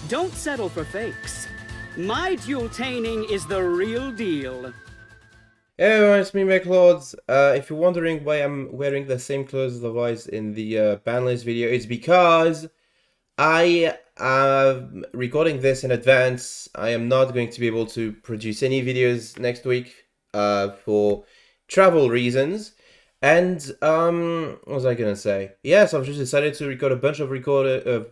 Don't settle for fakes. My duel-taining is the real deal. Hey everyone, it's me, mekklord. If you're wondering why I'm wearing the same clothes as the boys in the ban list video, it's because I am recording this in advance. I am not going to be able to produce any videos next week for travel reasons. And what was I gonna say? Yes, I've just decided to record a bunch of videos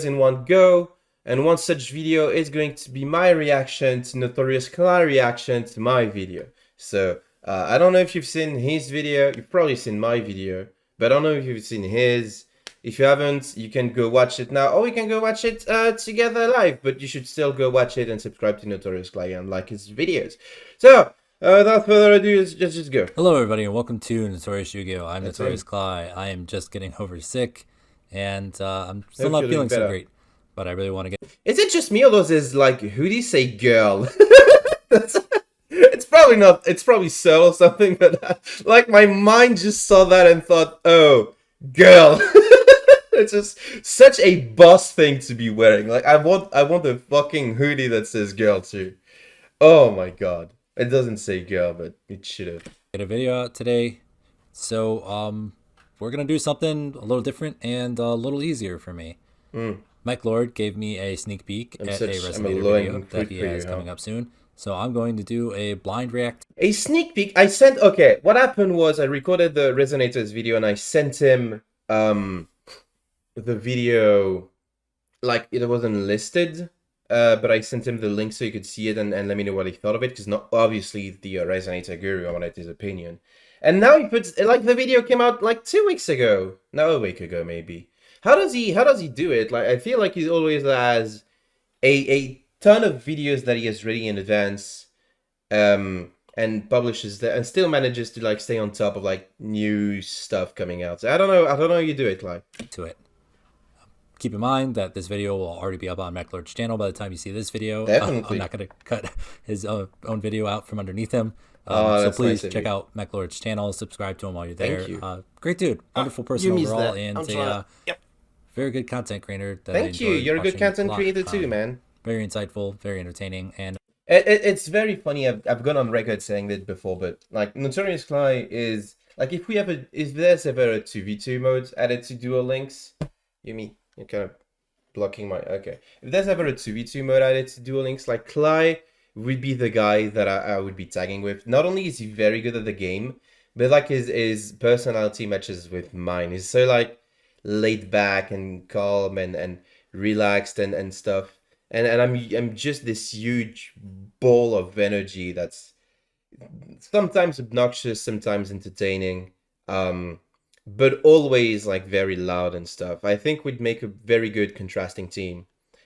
in one go. And one such video is going to be my reaction to Notorious Cly's reaction to my video. So, I don't know if you've seen his video. You've probably seen my video. But I don't know if you've seen his. If you haven't, you can go watch it now. Or we can go watch it together live. But you should still go watch it and subscribe to Notorious Cly and like his videos. So, without further ado, let's just go. Hello everybody and welcome to Notorious Yugioh. I'm Notorious Cly. I am just getting over sick. And I'm still not feeling so great. But I really want to get... Is it just me or does this, like, who do you say girl? It's probably not, it's probably so or something, but like my mind just saw that and thought, oh, girl. It's just such a boss thing to be wearing. Like, I want a fucking hoodie that says girl too. Oh my god. It doesn't say girl, but it should have. Get a video out today. So, we're going to do something a little different and a little easier for me. mekklord gave me a sneak peek at a Resonator video that he has coming up soon. So I'm going to do a blind react. A sneak peek? I sent... Okay, what happened was I recorded the Resonators video and I sent him the video... Like, it wasn't listed. But I sent him the link so you could see it and let me know what he thought of it. Because not obviously the Resonator guru, I wanted his opinion. And now he puts... Like, the video came out like 2 weeks ago. No, a week ago maybe. How does he do it? Like, I feel like he always has a ton of videos that he has ready in advance, and publishes that, and still manages to like stay on top of like new stuff coming out. So I don't know how you do it, like. To it. Keep in mind that this video will already be up on mekklord's channel by the time you see this video. Definitely. I'm not going to cut his own video out from underneath him. So please nice check out mekklord's channel, subscribe to him while you're there. Thank you. Great dude, wonderful person overall, and yep. Very good content creator. That Thank you. You're a good content creator too, man. Very insightful, very entertaining, and it's very funny. I've gone on record saying that before, but like Notorious Cly is like if there's ever a 2v2 mode added to Duel Links, you're kind of blocking my okay. If there's ever a 2v2 mode added to Duel Links, like Cly would be the guy that I would be tagging with. Not only is he very good at the game, but like his personality matches with mine. He's so like laid back and calm and relaxed and stuff, and I'm just this huge ball of energy that's sometimes obnoxious, sometimes entertaining, but always like very loud and stuff. I think we'd make a very good contrasting team,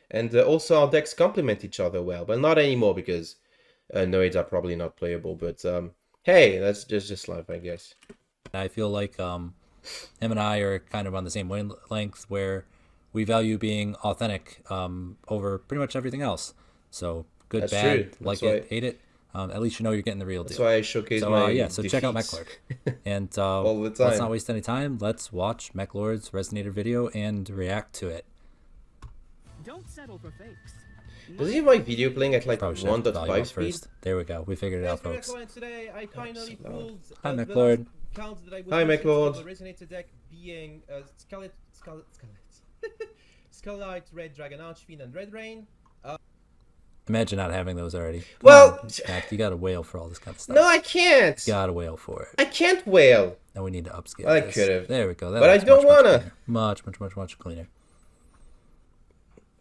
and also our decks complement each other well, but not anymore because noids are probably not playable. But hey, that's just life, I guess. I feel like him and I are kind of on the same wavelength where we value being authentic over pretty much everything else. So good, That's bad, true. like it, hate it. At least you know you're getting the real deal. That's why I showcase my defeats. Check out mekklord. And all the time. Let's not waste any time. Let's watch mekklord's Resonator video and react to it. Don't settle for fakes. Does he have my video playing at like Probably should have the volume 1.5 up speed? first. There we go. We figured it out, folks. Today, I finally pulled Hi, mekklord. Hi, mekklord. The Resonator deck being Scarlet, Red Dragon Archfiend, and Red Rain. Imagine not having those already. Come Well, on, Mac, you gotta wail for all this kind of stuff. no, I can't. You gotta wail for it. I can't wail. Now we need to upscale I this. could've. There we go. That But I looks don't much wanna. cleaner. Much cleaner.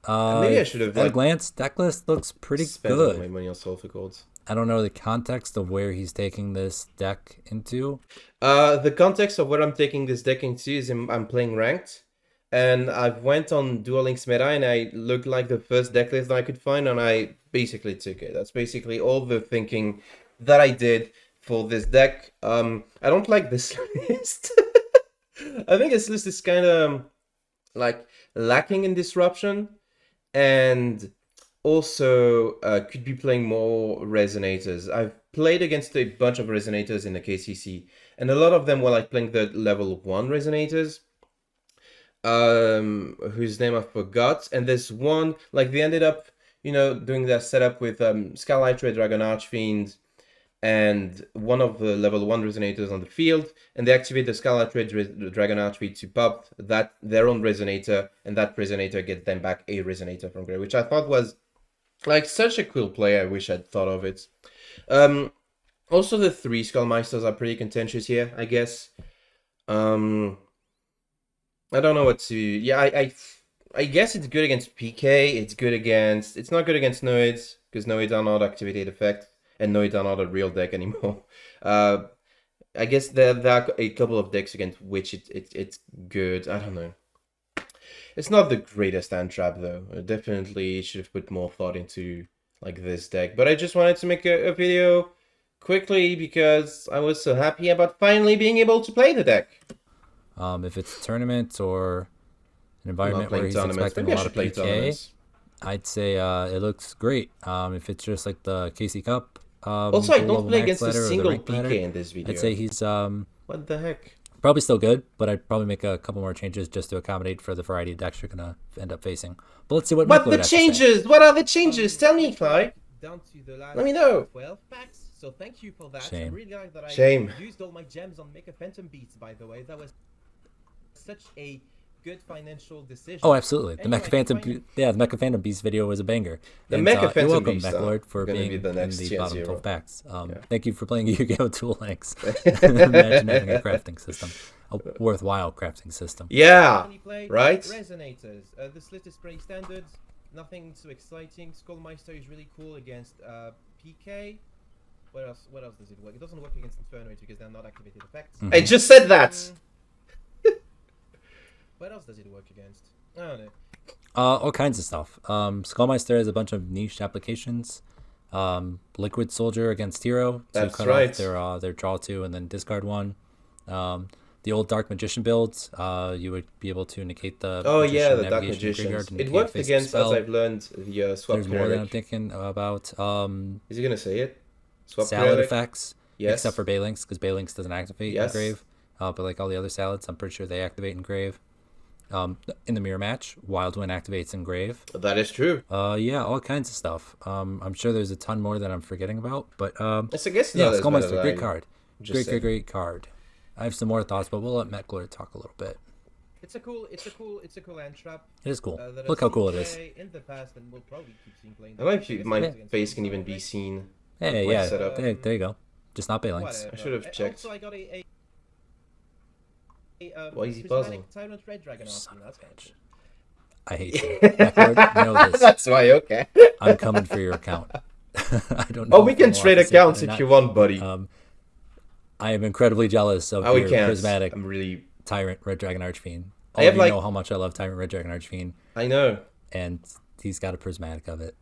Maybe I should have At a like, glance, deck list looks pretty spent all my good. money on sulfur chords. I don't know the context of where he's taking this deck into. The context of what I'm taking this deck into is I'm playing ranked, and I went on Duel Links meta and I looked like the first deck list that I could find, and I basically took it. That's basically all the thinking that I did for this deck. I don't like this list. I think this list is kind of like lacking in disruption, and also could be playing more Resonators. I've played against a bunch of Resonators in the KCC, and a lot of them were like playing the level 1 Resonators. whose name I forgot, and there's one, like, they ended up, doing their setup with Scarlet Red Dragon Archfiend and one of the level 1 resonators on the field, and they activate the Scarlet Red Dragon Archfiend to pop their own resonator, and that resonator gets them back a resonator from grave, which I thought was like such a cool play. I wish I'd thought of it. Also, the 3 Skullmeisters are pretty contentious here, I guess. I don't know what to... Yeah, I guess it's good against PK. It's not good against Noids, because Noids are not activated effect, and Noids are not a real deck anymore. I guess there are a couple of decks against which it's good. I don't know. It's not the greatest hand trap, though. I definitely should have put more thought into like this deck. But I just wanted to make a video quickly because I was so happy about finally being able to play the deck. If it's a tournament or an environment where he's expecting a lot of PK, I'd say it looks great. If it's just like the KC Cup, also I don't play against a single PK in this video. I'd say he's what the heck? Probably still good, but I'd probably make a couple more changes just to accommodate for the variety of decks you're gonna end up facing. But let's see what. What the changes? What are the changes? Tell me, Clyde. Down to the last Let me know. 12 packs. So thank you for that. Shame. I'm really glad that I Shame. used all my gems on Make a Phantom Beats. By the way, that was such a good financial decision. Oh, absolutely. The Anyway, Mecha Phantom, the Mecha Phantom Beast video was a banger. The And, Mecha Phantom you're welcome, Beast, mekklord, for gonna being be the in next the tier bottom 0. 12 packs. Yeah. Thank you for playing Yu-Gi-Oh! Duel Links. Imagine having a crafting system, a worthwhile crafting system. Yeah, When you play right? Resonators. The slit is pretty standard. Nothing too exciting. Skullmeister is really cool against PK. What else? What else does it work? It doesn't work against Infernoids because they're not activated effects. I just said that. What else does it work against? I don't know. All kinds of stuff. Skullmeister has a bunch of niche applications. Liquid Soldier against Hero to That's cut right. off their draw 2 and then discard 1. The old Dark Magician builds, you would be able to negate the Oh Magician yeah, the Dark Navigation Magicians. graveyard and It negate worked face against, as spell. I've learned, the swap There's more that I'm periodic. thinking about. Is he gonna say it? Swap Salad periodic? effects, Yes. except for Balinks, because Balinks doesn't activate Yes. in Grave. But like all the other salads, I'm pretty sure they activate in Grave. In the mirror match, Wild Wind activates in Grave. That is true. Yeah, all kinds of stuff. I'm sure there's a ton more that I'm forgetting about, but It's, I guess, yeah, not as bad as Skullmeister, great I card. just said. Great card. I have some more thoughts, but we'll let mekklord talk a little bit. It's a cool hand trap. It is cool. That Look I've how cool seen it is. play in the past, and we'll probably keep seeing play in I the like future. my Against face can even Infernoid be decks. seen. Hey, my yeah, setup. there you go. Just not Balinks. Whatever. I should have checked. Also, I got a Why is he prismatic pausing? Tyrant Red Dragon Son Arsenal. of That's a kind of bitch. cool. I hate you. mekklord, you know this. That's why, okay. I'm coming for your account. I don't know. Oh, we if can I'm allowed trade to say that accounts or if not. you want, buddy. I am incredibly jealous of Oh, we your can't. prismatic I'm really... Tyrant Red Dragon Archfiend. I All have, of you like- know how much I love Tyrant Red Dragon Archfiend, I know. and he's got a prismatic of it.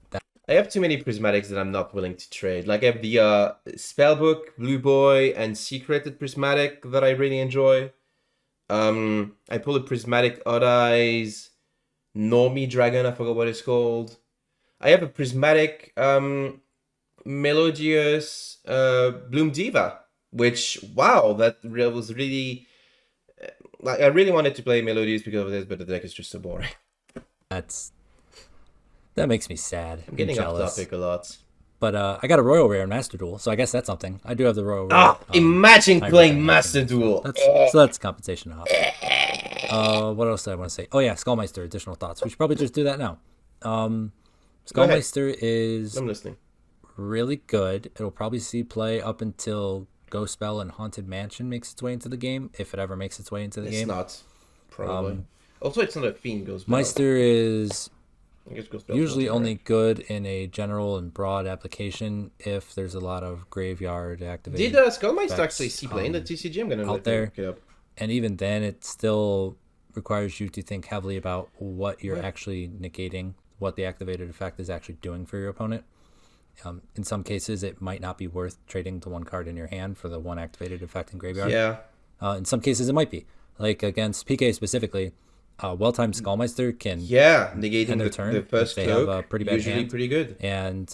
I have too many prismatics that I'm not willing to trade. Like, I have the Spellbook, Blue Boy, and Secreted Prismatic that I really enjoy. I pull a Prismatic Odd Eyes, Normie Dragon, I forgot what it's called. I have a Prismatic Melodious Bloom Diva, which, wow, that was really... Like, I really wanted to play Melodious because of this, but the deck is just so boring. That makes me sad. I'm getting off jealous. topic a lot. But I got a Royal Rare in Master Duel, so I guess that's something. I do have the Royal Rare. Imagine Tyrant playing Dragon Master Archfiend. Duel. So that's compensation off. What else did I want to say? Oh yeah, Skullmeister, additional thoughts. We should probably just do that now. Skullmeister is I'm listening. really good. It'll probably see play up until Ghost Spell and Haunted Mansion makes its way into the game, if it ever makes its way into the It's game. not. Probably. Also, it's not a Fiend Ghost Spell. Meister is I guess Ghost Spell usually is only good in a general and broad application if there's a lot of graveyard activation. Did Skullmeister effects, actually see play in the TCG? I'm gonna out there. look it up. And even then, it still requires you to think heavily about what you're actually negating, what the activated effect is actually doing for your opponent. In some cases, it might not be worth trading the one card in your hand for the one activated effect in graveyard. Yeah. In some cases, it might be. Like against PK specifically, well-timed Skullmeister can Negating end their the turn first if they cloak. have a pretty bad Usually hand. pretty good. And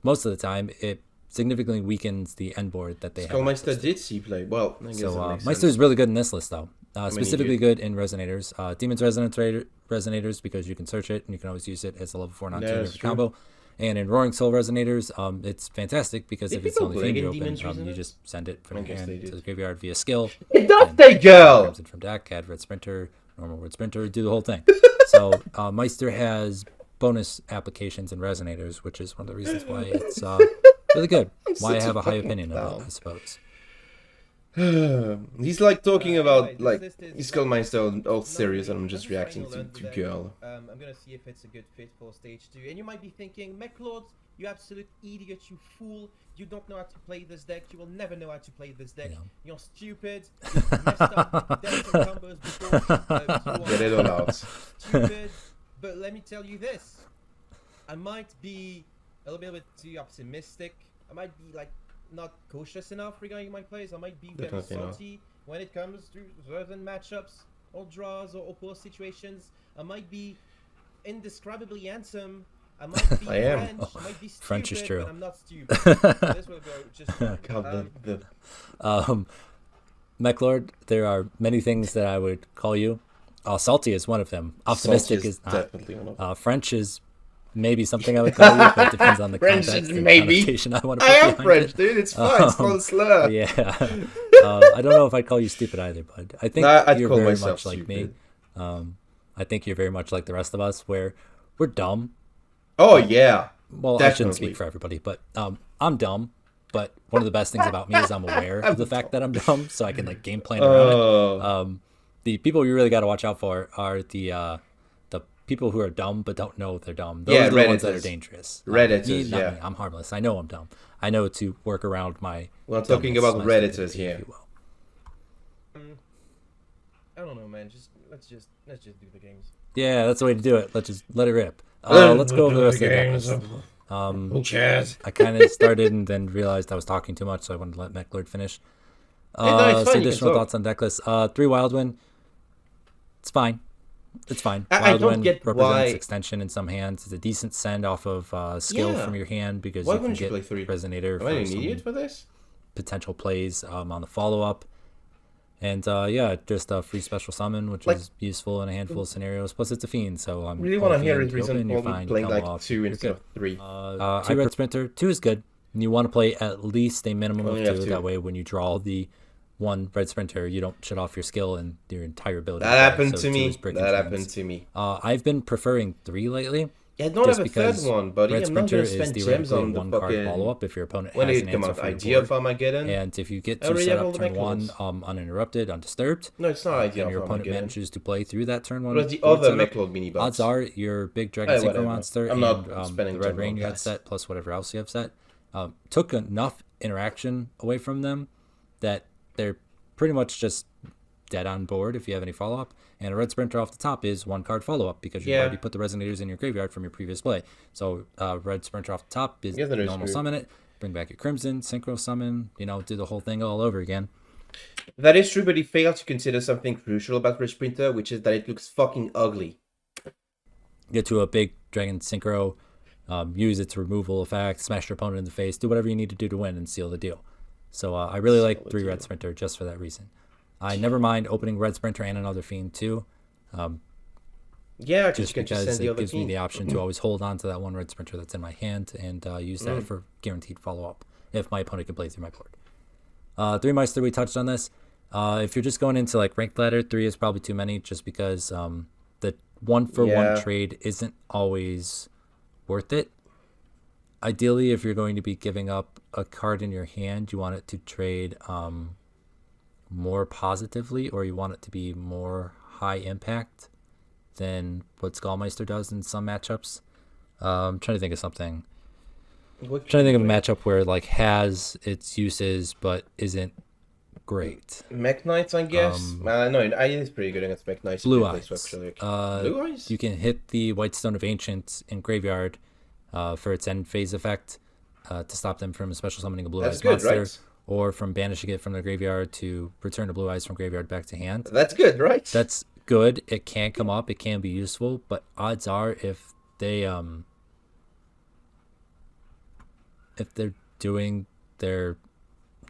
most of the time, it significantly weakens the end board that they have. Skullmeister did see play. Well, I guess So that makes Meister sense. is really good in this list, though. Specifically good in Resonators. Demon's Resonators because you can search it and you can always use it as a level 4 non-2 combo. And in Roaring Soul Resonators, it's fantastic because if it's the only thing you open, you just send it from your hand to the graveyard via skill. It does they go! Comes in from deck, add Red Sprinter, normal Red Sprinter, do the whole thing. So Meister has bonus applications in Resonators, which is one of the reasons why it's really good. Why I have a high opinion of it, I suppose. He's like talking about like Skullmeister all serious, and I'm just reacting to girl. I'm gonna see if it's a good fit for stage 2. And you might be thinking, mekklord, you absolute idiot, you fool! You don't know how to play this deck. You will never know how to play this deck. Yeah. You're stupid. You've messed up decks and combos before. Get it all out. Stupid. But let me tell you this: I might be a little bit too optimistic. I might be like not cautious enough regarding my plays. I might be very salty when it comes to certain matchups or draws or post situations. I might be indescribely handsome. I might be I am. French. I might be stupid, French is true. But I'm not stupid. This will go just. mekklord, there are many things that I would call you. Salty is one of them. Optimistic is not. Definitely one of them. French is maybe something I would call you, but it depends on the context and connotation I want to put I am behind French, it. dude. It's fine. It's not a slur. Yeah. I don't know if I'd call you stupid either, but I think you're very much like me. I think you're very much like the rest of us, where we're dumb. Oh yeah. Well, definitely. I shouldn't speak for everybody, but I'm dumb. But one of the best things about me is I'm aware of the fact that I'm dumb, so I can like game plan around it. The people you really got to watch out for are the people who are dumb but don't know they're dumb. Those are the ones that are dangerous. Redditors, me. I'm harmless. I know I'm dumb. I know to work around my. We're talking about Redditors here. I don't know, man. Let's just do the games. Yeah, that's the way to do it. Let's just let it rip. Let's go over the rest of the games. Who cares? I kind of started and then realized I was talking too much, so I wanted to let mekklord finish. It's fine, additional thoughts on decklist. 3 Wildwind. It's fine. It's fine. I don't get represents why extension in some hands. It's a decent send off of skill from your hand because why you can get get play 3? Resonator Am I an for idiot for this? potential plays on the follow-up. And just a free special summon, which is useful in a handful of scenarios. Plus, it's a fiend, so I'm really want to hear his reason for playing like 2 instead of 3. 2 Red Sprinter. 2 is good. And you want to play at least a minimum of 2. That way, when you draw the 1 Red Sprinter, you don't shut off your skill and your entire ability. That happened to me. I've been preferring 3 lately. Yeah, don't have a third one, buddy. Red I'm not Sprinter going to spend is gems theoretically on the 1 card fucking... follow-up if your opponent when has did an it come answer out? for your Idea board. farm Armageddon? And if you get to set up turn 1 uninterrupted, undisturbed, no, it's not Idea and your farm opponent Armageddon. manages to play through that turn 1. What is the other mekklord mini bots? Odds are your big Dragon Synchro monster I'm and not spending the Red Rain you had set, plus whatever else you have set, took enough interaction away from them that they're pretty much just dead on board if you have any follow-up. And a Red Sprinter off the top is 1 card follow-up because you already put the Resonators in your graveyard from your previous play. So Red Sprinter off the top is normal summon it, bring back your Crimson, Synchro summon, do the whole thing all over again. That is true, but he failed to consider something crucial about Red Sprinter, which is that it looks fucking ugly. Get to a big Dragon Synchro, use its removal effect, smash your opponent in the face, do whatever you need to do to win and seal the deal. So I really like 3 Red Sprinter just for that reason. I never mind opening Red Sprinter and another Fiend too. Just because it gives me the option to always hold on to that 1 Red Sprinter that's in my hand and use that for guaranteed follow-up if my opponent can play through mekklord. 3 Meister, we touched on this. If you're just going into like ranked ladder, 3 is probably too many just because the 1-for-1 trade isn't always worth it. Ideally, if you're going to be giving up a card in your hand, you want it to trade more positively, or you want it to be more high impact than what Skullmeister does in some matchups. I'm trying to think of something. I'm trying to think of a matchup where it like has its uses but isn't great. Mech Knights, I guess. No, it's pretty good against Mech Knights. Blue Eyes. Blue Eyes. You can hit the White Stone of Ancients in graveyard for its end phase effect to stop them from special summoning a Blue Eyes monster. Right? Or from banishing it from the graveyard to return a Blue Eyes from graveyard back to hand. That's good, right? That's good. It can come up. It can be useful. But odds are if they're doing their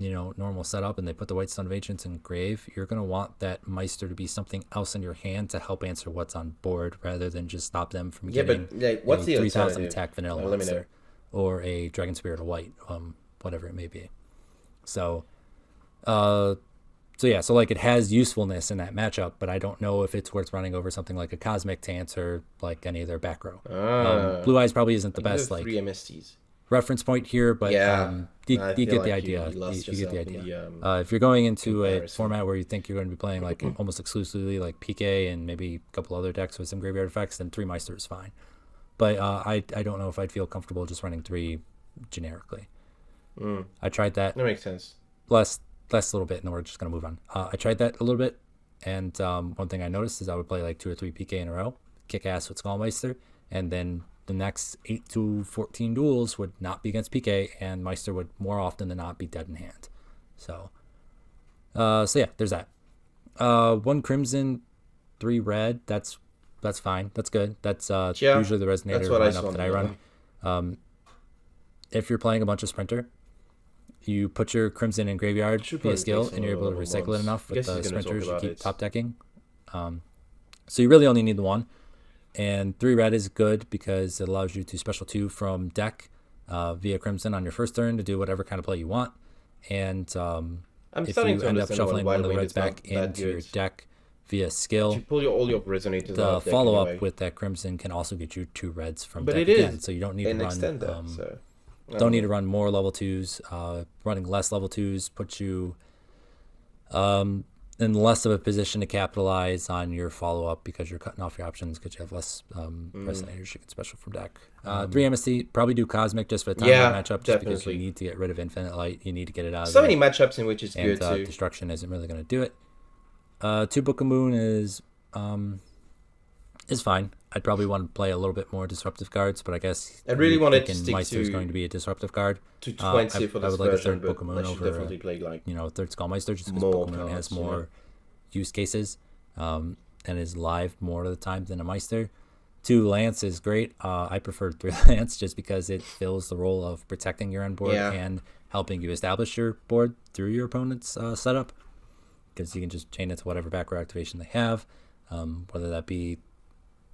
normal setup and they put the White Stone of Ancients in grave, you're going to want that Meister to be something else in your hand to help answer what's on board rather than just stop them from getting what's the 3,000 attack vanilla monster or a Dragon Spirit of White, whatever it may be. So, so like it has usefulness in that matchup, but I don't know if it's worth running over something like a Cosmic to answer like any of their back row. Blue Eyes probably isn't the best like 3 MSTs. Reference point here, but you get the idea. You get the idea. If you're going into a format where you think you're going to be playing like almost exclusively like PK and maybe a couple other decks with some graveyard effects, then 3 Meister is fine. But I don't know if I'd feel comfortable just running 3 generically. I tried that. That makes sense. Last little bit, and we're just gonna move on. I tried that a little bit, and one thing I noticed is I would play like 2 or 3 PK in a row, kick ass with Skullmeister, and then the next 8 to 14 duels would not be against PK, and Meister would more often than not be dead in hand. So yeah, there's that. 1 Crimson, 3 Red. That's fine. That's good. That's usually the Resonator lineup that I run. If you're playing a bunch of Sprinter, you put your Crimson in graveyard via skill, and you're able to recycle it enough with the Sprinters you keep top decking. So you really only need the 1. And 3 Red is good because it allows you to special 2 from deck via Crimson on your first turn to do whatever kind of play you want. And if you end up shuffling one of the Reds back into your deck via skill, you pull all your Resonators the follow-up with that Crimson can also get you 2 Reds from deck again. So you don't need to run... Don't need to run more level 2s. Running less level 2s puts you in less of a position to capitalize on your follow-up because you're cutting off your options because you have less Resonators you can special from deck. 3 MST, probably do Cosmic just for the time matchup, just because you need to get rid of Infinite Light. You need to get it out of there. So many matchups in which it's good too. Destruction isn't really going to do it. 2 Book of Moon is fine. I'd probably want to play a little bit more disruptive cards, but I guess I really wanted to stick Meister is going to be a disruptive card. To 20 for this I would like a third Book of Moon over definitely play like third Skullmeister, just because Book of Moon has more use cases and is live more of the time than a Meister. 2 Lance is great. I prefer 3 Lance just because it fills the role of protecting your end board and helping you establish your board through your opponent's setup, because you can just chain it to whatever back row activation they have, whether that be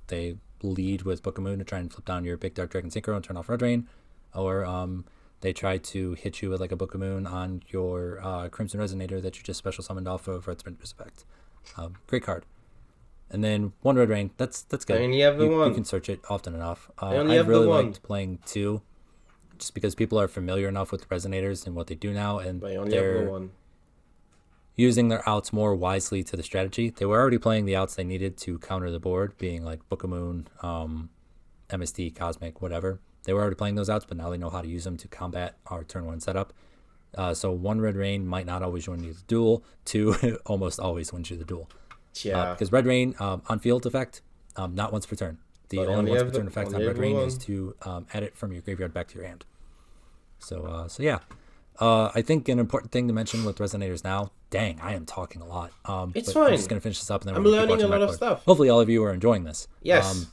they lead with Book of Moon to try and flip down your big Dark Dragon Synchro and turn off Red Rain, or they try to hit you with like a Book of Moon on your Crimson Resonator that you just special summoned off of Red Sprinter's effect. Great card. And then 1 Red Rain, that's good. I only have the 1. You can search it often enough. I really liked playing 2, just because people are familiar enough with Resonators and what they do now, and they're using their outs more wisely to the strategy. They were already playing the outs they needed to counter the board, being like Book of Moon, MST, Cosmic, whatever. They were already playing those outs, but now they know how to use them to combat our turn 1 setup. So 1 Red Rain might not always win you the duel. 2 almost always wins you the duel. Because Red Rain, on field effect, not once per turn. The only once per turn effect on Red Rain is to add it from your graveyard back to your hand. So yeah. I think an important thing to mention with Resonators now, dang, I am talking a lot. It's fine. I'm just going to finish this up, and then I'm we're learning a lot of stuff. Hopefully all of you are enjoying this. Yes.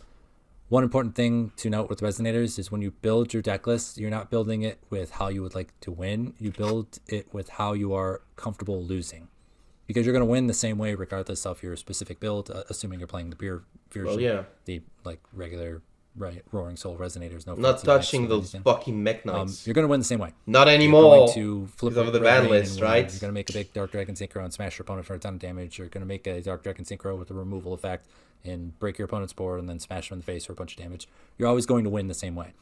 One important thing to note with Resonators is when you build your deck list, you're not building it with how you would like to win. You build it with how you are comfortable losing. Because you're going to win the same way regardless of your specific build, assuming you're playing the beer version. The like regular Roaring Soul Resonators. Not touching those fucking Mech Knights. You're going to win the same way. Not anymore. You're going to flip over the ban list, right? You're going to make a big Dark Dragon Synchro and smash your opponent for a ton of damage. You're going to make a Dark Dragon Synchro with a removal effect and break your opponent's board and then smash them in the face for a bunch of damage. You're always going to win the same way.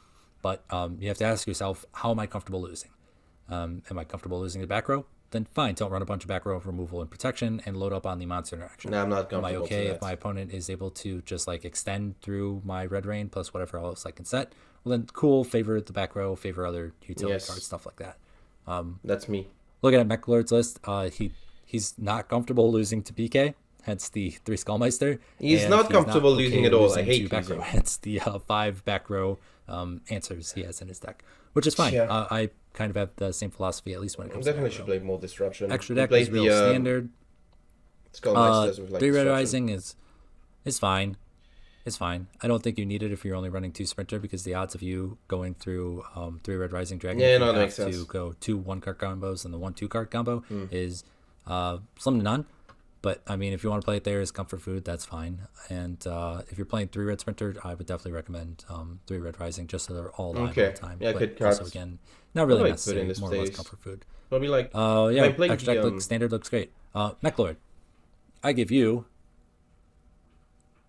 But you have to ask yourself, how am I comfortable losing? Am I comfortable losing the back row? Then fine, don't run a bunch of back row of removal and protection and load up on the monster interaction. No, I'm not comfortable. Am I okay if my opponent is able to just like extend through my Red Rain plus whatever else I can set? Well then, cool, favor the back row, favor other utility cards, stuff like that. That's me. Looking at mekklord's list, he's not comfortable losing to PK, hence the 3 Skullmeister. He's not comfortable losing at all. I hate back row, hence the 5 back row answers he has in his deck, which is fine. I kind of have the same philosophy, at least when it comes to definitely should play more Disruption. Extra deck is real standard. 3 Red Rising is fine. It's fine. I don't think you need it if you're only running 2 Sprinter, because the odds of you going through 3 Red Rising Dragon, Yeah, if you no, that have makes sense. to go 2 1-card combos and the 1 2-card combo is slim to none. But I mean, if you want to play it there as comfort food, that's fine. And if you're playing 3 Red Sprinter, I would definitely recommend 3 Red Rising, just so they're all live all the time. Yeah, but good cards. also, again, not really What do I put necessary. in this More or less place? comfort food. Probably like. Yeah, I'm playing extra deck looks standard, looks great. mekklord, I give you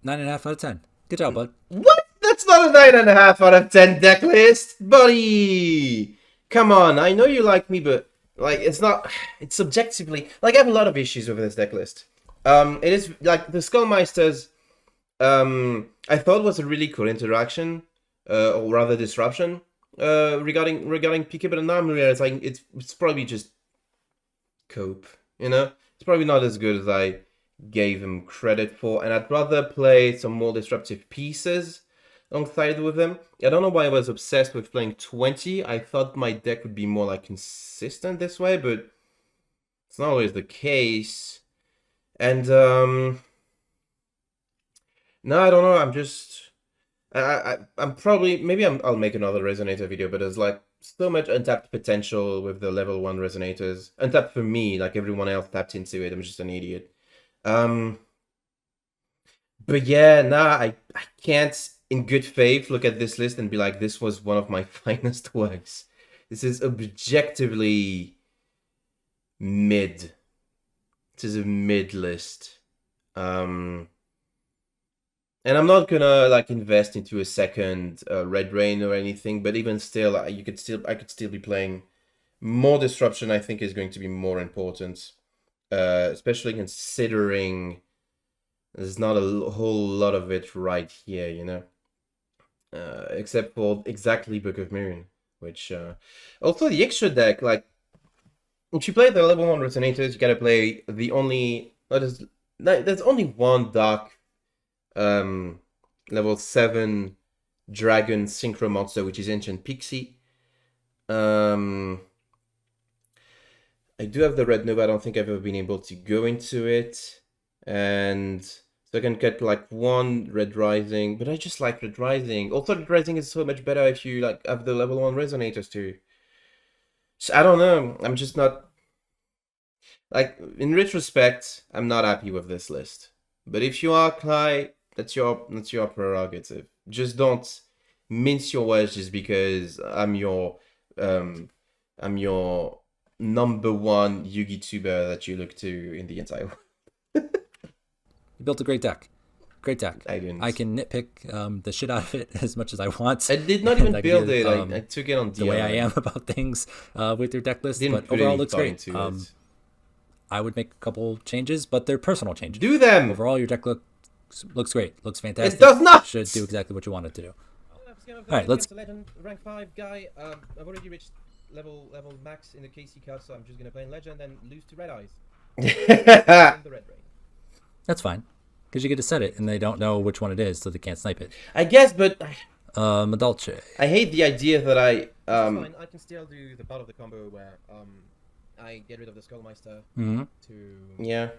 9.5 out of 10. Good job, bud. What? That's not a 9.5 out of 10 deck list, buddy. Come on, I know you like me, but like it's not. It's subjectively like I have a lot of issues with this deck list. It is like the Skullmeisters. I thought was a really cool interaction, or rather disruption, regarding PK, but now I'm realizing it's probably just cope. You know, it's probably not as good as I gave him credit for, and I'd rather play some more disruptive pieces alongside with them. I don't know why I was obsessed with playing 20. I thought my deck would be more like consistent this way, but it's not always the case. And no, I don't know. I'm just I'm probably I'll make another resonator video, but there's like so much untapped potential with the level 1 resonators. Untapped for me, like everyone else tapped into it. I'm just an idiot. But yeah, I can't in good faith look at this list and be like, this was one of my finest works. This is objectively mid. This is a mid list. And I'm not gonna like invest into a second Red Rain or anything, but even still, I could still be playing more disruption. I think is going to be more important. Especially considering there's not a whole lot of it right here, you know, except for exactly Book of Moon, which also the extra deck, like if you play the level 1 resonators, you gotta play the only there's only one dark level 7 dragon synchro monster, which is Ancient Pixie. I do have the Red Nova. I don't think I've ever been able to go into it. And so I can get like 1 Red Rising. But I just like Red Rising. Also, Red Rising is so much better if you like have the level 1 resonators too. So I don't know. I'm just not... Like, in retrospect, I'm not happy with this list. But if you are, Cly, that's your prerogative. Just don't mince your words just because I'm your number 1 Yugi tuber that you look to in the entire world. You built a great deck. Great deck. I didn't. I can nitpick the shit out of it as much as I want. I did not even build it. I took it on the way I am about things with your deck list, Didn't but overall looks thought great. into it. I would make a couple changes, but they're personal changes. Do them! Overall, your deck looks great. Looks fantastic. It does not! Should do exactly what you want it to do. All right, let's- Legend, rank 5 guy. I've already reached level max in the KC card, so I'm just gonna play in Legend and lose to Red Eyes. In the Red Rain. That's fine, because you get to set it, and they don't know which one it is, so they can't snipe it. I guess, but Madolche. I hate the idea that It's fine. I can still do the part of the combo where I get rid of the Skullmeister to yeah.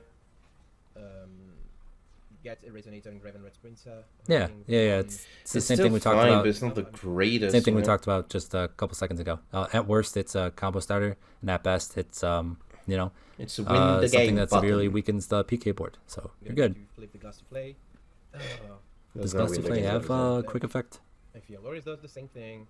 get a Resonator and Graven Red Sprinter. Yeah. It's the same still thing we talked fine, about. but it's not the greatest. Same thing we man. talked about just a couple seconds ago. At worst, it's a combo starter, and at best, it's It's a win the something game that button. severely weakens the PK board. So you're good. Flip the glass to play. Does There's no Glass to win the Play game have button. quick effect? I feel Loris does the same thing.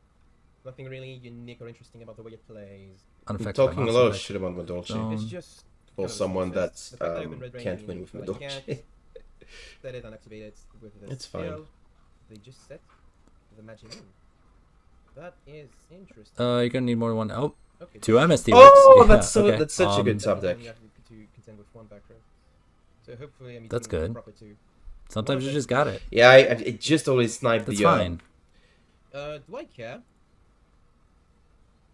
Nothing really unique or interesting about the way it plays. I'm Unaffected by talking a monster lot of effect? shit about Madolche. No. It's just For kind of a someone small that's fest. The fact that I open Red Rain can't win means with that I Madolche. can't set it and activate it with the It's fine. skill. They just set the magic moon. That is interesting. You're gonna need more than one. Oh, Okay. 2 MST. Oh, works. Yeah, that's so okay. that's such a good That sub means deck. only have to contend with one back row. So hopefully I'm That's eating good. proper too. Sometimes you just got it. Yeah, it just always sniped That's the. fine. Do I care?